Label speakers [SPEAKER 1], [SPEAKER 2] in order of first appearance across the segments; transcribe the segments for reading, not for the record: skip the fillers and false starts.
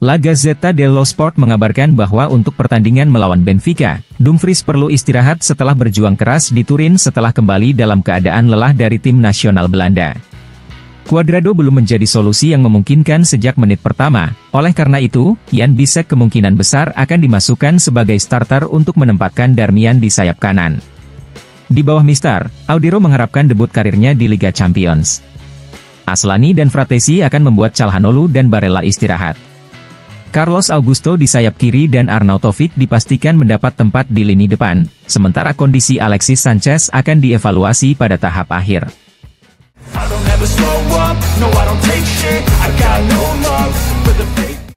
[SPEAKER 1] La Gazzetta dello Sport mengabarkan bahwa untuk pertandingan melawan Benfica, Dumfries perlu istirahat setelah berjuang keras di Turin setelah kembali dalam keadaan lelah dari tim nasional Belanda. Cuadrado belum menjadi solusi yang memungkinkan sejak menit pertama, oleh karena itu, Jan Bisek kemungkinan besar akan dimasukkan sebagai starter untuk menempatkan Darmian di sayap kanan. Di bawah Mister Audero mengharapkan debut karirnya di Liga Champions. Aslani dan Fratesi akan membuat Calhanoglu dan Barella istirahat. Carlos Augusto di sayap kiri dan Arnautovic dipastikan mendapat tempat di lini depan, sementara kondisi Alexis Sanchez akan dievaluasi pada tahap akhir.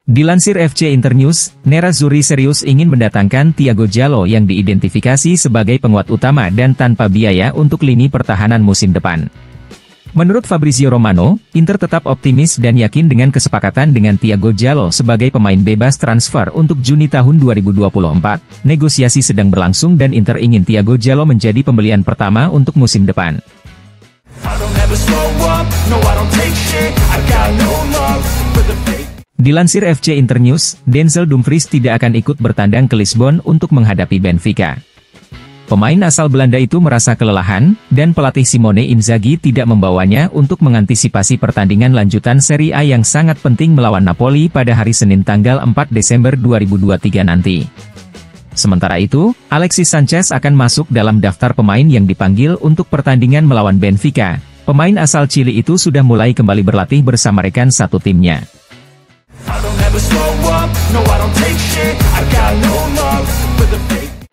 [SPEAKER 1] Dilansir FC Internews, Nerazzurri serius ingin mendatangkan Thiago Jallo yang diidentifikasi sebagai penguat utama dan tanpa biaya untuk lini pertahanan musim depan. Menurut Fabrizio Romano, Inter tetap optimis dan yakin dengan kesepakatan dengan Thiago Jallo sebagai pemain bebas transfer untuk Juni tahun 2024. Negosiasi sedang berlangsung dan Inter ingin Thiago Jallo menjadi pembelian pertama untuk musim depan. Dilansir FC Internews, Denzel Dumfries tidak akan ikut bertandang ke Lisbon untuk menghadapi Benfica. Pemain asal Belanda itu merasa kelelahan, dan pelatih Simone Inzaghi tidak membawanya untuk mengantisipasi pertandingan lanjutan Serie A yang sangat penting melawan Napoli pada hari Senin tanggal 4 Desember 2023 nanti. Sementara itu, Alexis Sanchez akan masuk dalam daftar pemain yang dipanggil untuk pertandingan melawan Benfica. Pemain asal Chili itu sudah mulai kembali berlatih bersama rekan satu timnya.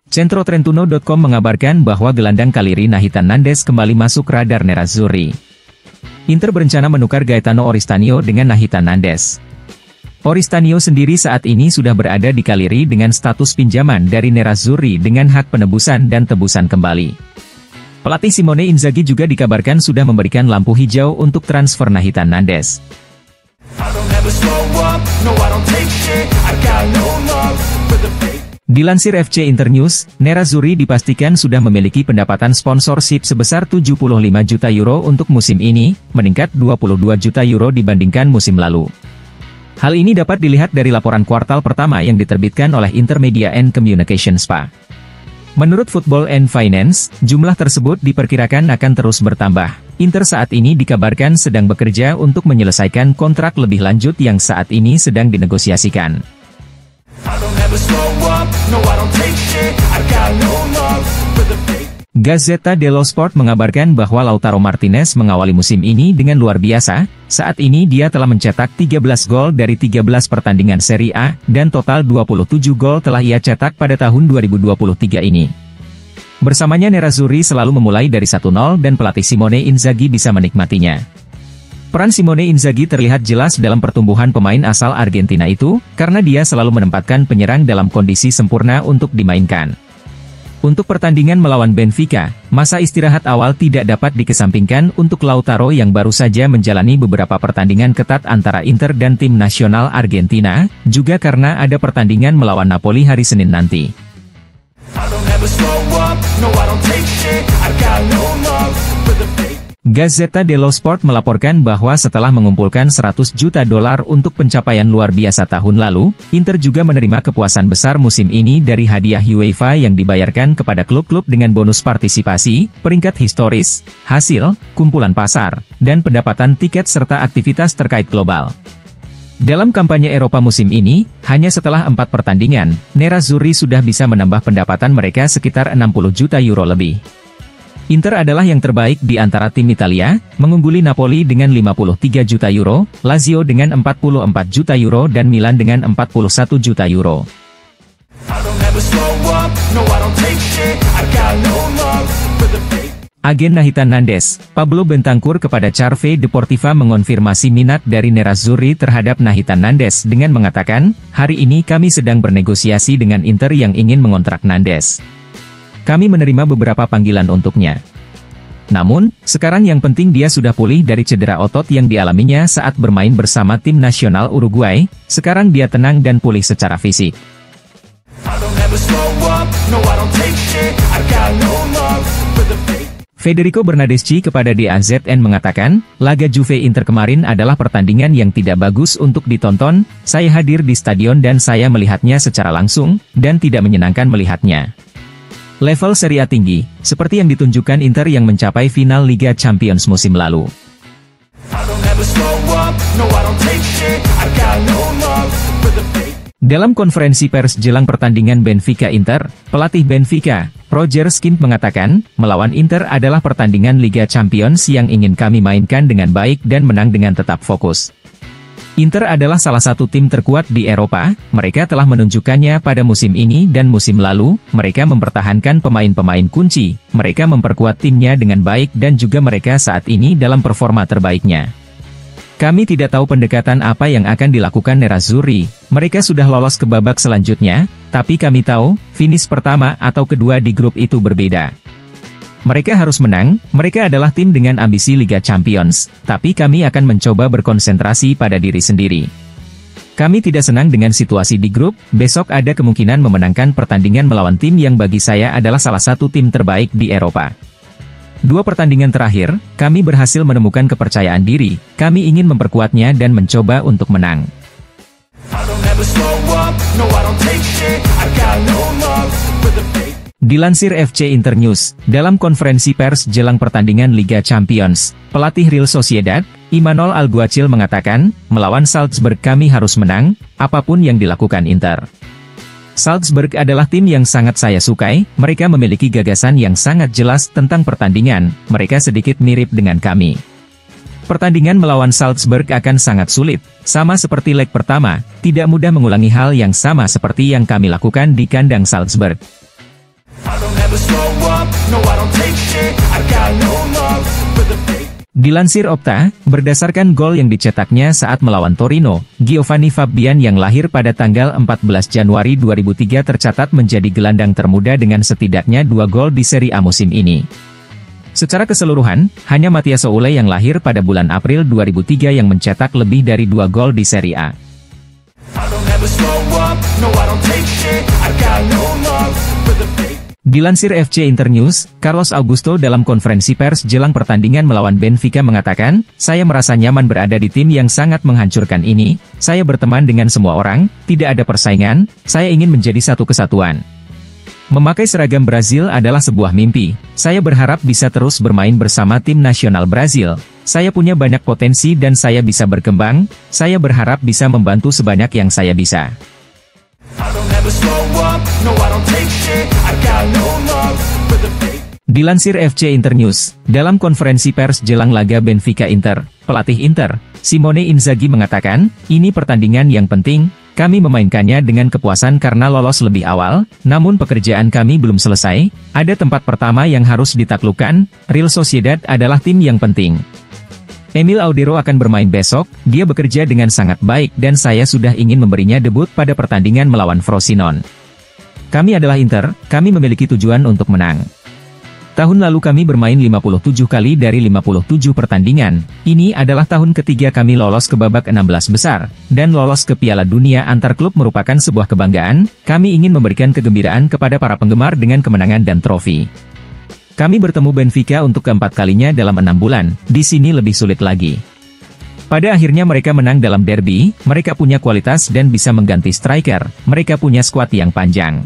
[SPEAKER 1] CentroTrentuno.com mengabarkan bahwa gelandang Cagliari Nathan Nandez kembali masuk radar Nerazzurri. Inter berencana menukar Gaetano Oristanio dengan Nathan Nandez. Oristanio sendiri saat ini sudah berada di Cagliari dengan status pinjaman dari Nerazzurri dengan hak penebusan dan tebusan kembali. Pelatih Simone Inzaghi juga dikabarkan sudah memberikan lampu hijau untuk transfer Nathan Nandez. Dilansir FC Internews, Nerazzurri dipastikan sudah memiliki pendapatan sponsorship sebesar 75 juta euro untuk musim ini, meningkat 22 juta euro dibandingkan musim lalu. Hal ini dapat dilihat dari laporan kuartal pertama yang diterbitkan oleh Intermedia and Communication SPA. Menurut Football and Finance, jumlah tersebut diperkirakan akan terus bertambah. Inter saat ini dikabarkan sedang bekerja untuk menyelesaikan kontrak lebih lanjut yang saat ini sedang dinegosiasikan. Gazzetta dello Sport mengabarkan bahwa Lautaro Martinez mengawali musim ini dengan luar biasa. Saat ini dia telah mencetak 13 gol dari 13 pertandingan Serie A, dan total 27 gol telah ia cetak pada tahun 2023 ini. Bersamanya Nerazzurri selalu memulai dari 1-0 dan pelatih Simone Inzaghi bisa menikmatinya. Peran Simone Inzaghi terlihat jelas dalam pertumbuhan pemain asal Argentina itu, karena dia selalu menempatkan penyerang dalam kondisi sempurna untuk dimainkan. Untuk pertandingan melawan Benfica, masa istirahat awal tidak dapat dikesampingkan untuk Lautaro yang baru saja menjalani beberapa pertandingan ketat antara Inter dan tim nasional Argentina, juga karena ada pertandingan melawan Napoli hari Senin nanti. Gazzetta dello Sport melaporkan bahwa setelah mengumpulkan $100 juta untuk pencapaian luar biasa tahun lalu, Inter juga menerima kepuasan besar musim ini dari hadiah UEFA yang dibayarkan kepada klub-klub dengan bonus partisipasi, peringkat historis, hasil, kumpulan pasar, dan pendapatan tiket serta aktivitas terkait global. Dalam kampanye Eropa musim ini, hanya setelah 4 pertandingan, Nerazzurri sudah bisa menambah pendapatan mereka sekitar €60 juta lebih. Inter adalah yang terbaik di antara tim Italia, mengungguli Napoli dengan €53 juta, Lazio dengan €44 juta dan Milan dengan €41 juta. Agen Nathan Nandez, Pablo Bentancur kepada Carve Deportiva mengonfirmasi minat dari Nerazzurri terhadap Nathan Nandez dengan mengatakan, "Hari ini kami sedang bernegosiasi dengan Inter yang ingin mengontrak Nandez. Kami menerima beberapa panggilan untuknya. Namun, sekarang yang penting dia sudah pulih dari cedera otot yang dialaminya saat bermain bersama tim nasional Uruguay, sekarang dia tenang dan pulih secara fisik." Federico Bernardeschi kepada DAZN mengatakan, laga Juve Inter kemarin adalah pertandingan yang tidak bagus untuk ditonton, saya hadir di stadion dan saya melihatnya secara langsung, dan tidak menyenangkan melihatnya. Level Serie A tinggi, seperti yang ditunjukkan Inter yang mencapai final Liga Champions musim lalu. Dalam konferensi pers jelang pertandingan Benfica Inter, pelatih Benfica, Roger Schmidt mengatakan, melawan Inter adalah pertandingan Liga Champions yang ingin kami mainkan dengan baik dan menang dengan tetap fokus. Inter adalah salah satu tim terkuat di Eropa, mereka telah menunjukkannya pada musim ini dan musim lalu, mereka mempertahankan pemain-pemain kunci, mereka memperkuat timnya dengan baik dan juga mereka saat ini dalam performa terbaiknya. Kami tidak tahu pendekatan apa yang akan dilakukan Nerazzurri, mereka sudah lolos ke babak selanjutnya, tapi kami tahu, finish pertama atau kedua di grup itu berbeda. Mereka harus menang, mereka adalah tim dengan ambisi Liga Champions, tapi kami akan mencoba berkonsentrasi pada diri sendiri. Kami tidak senang dengan situasi di grup, besok ada kemungkinan memenangkan pertandingan melawan tim yang bagi saya adalah salah satu tim terbaik di Eropa. 2 pertandingan terakhir, kami berhasil menemukan kepercayaan diri, kami ingin memperkuatnya dan mencoba untuk menang. Dilansir FC Internews, dalam konferensi pers jelang pertandingan Liga Champions, pelatih Real Sociedad, Imanol Alguacil mengatakan, melawan Salzburg kami harus menang, apapun yang dilakukan Inter. Salzburg adalah tim yang sangat saya sukai, mereka memiliki gagasan yang sangat jelas tentang pertandingan, mereka sedikit mirip dengan kami. Pertandingan melawan Salzburg akan sangat sulit, sama seperti leg pertama, tidak mudah mengulangi hal yang sama seperti yang kami lakukan di kandang Salzburg. Dilansir Opta, berdasarkan gol yang dicetaknya saat melawan Torino, Giovanni Fabian yang lahir pada tanggal 14 Januari 2003 tercatat menjadi gelandang termuda dengan setidaknya 2 gol di Serie A musim ini. Secara keseluruhan, hanya Mattia Soule yang lahir pada bulan April 2003 yang mencetak lebih dari 2 gol di Serie A. Dilansir FC Internews, Carlos Augusto dalam konferensi pers jelang pertandingan melawan Benfica mengatakan, saya merasa nyaman berada di tim yang sangat menghancurkan ini, saya berteman dengan semua orang, tidak ada persaingan, saya ingin menjadi satu kesatuan. Memakai seragam Brazil adalah sebuah mimpi, saya berharap bisa terus bermain bersama tim nasional Brazil, saya punya banyak potensi dan saya bisa berkembang, saya berharap bisa membantu sebanyak yang saya bisa. Dilansir FC Internews, dalam konferensi pers jelang laga Benfica Inter, pelatih Inter, Simone Inzaghi mengatakan, ini pertandingan yang penting, kami memainkannya dengan kepuasan karena lolos lebih awal, namun pekerjaan kami belum selesai, ada tempat pertama yang harus ditaklukkan, Real Sociedad adalah tim yang penting. Emil Audero akan bermain besok, dia bekerja dengan sangat baik dan saya sudah ingin memberinya debut pada pertandingan melawan Frosinone. Kami adalah Inter, kami memiliki tujuan untuk menang. Tahun lalu kami bermain 57 kali dari 57 pertandingan, ini adalah tahun ketiga kami lolos ke babak 16 besar, dan lolos ke Piala Dunia antar klub merupakan sebuah kebanggaan, kami ingin memberikan kegembiraan kepada para penggemar dengan kemenangan dan trofi. Kami bertemu Benfica untuk keempat kalinya dalam 6 bulan, di sini lebih sulit lagi. Pada akhirnya mereka menang dalam derby, mereka punya kualitas dan bisa mengganti striker, mereka punya skuad yang panjang.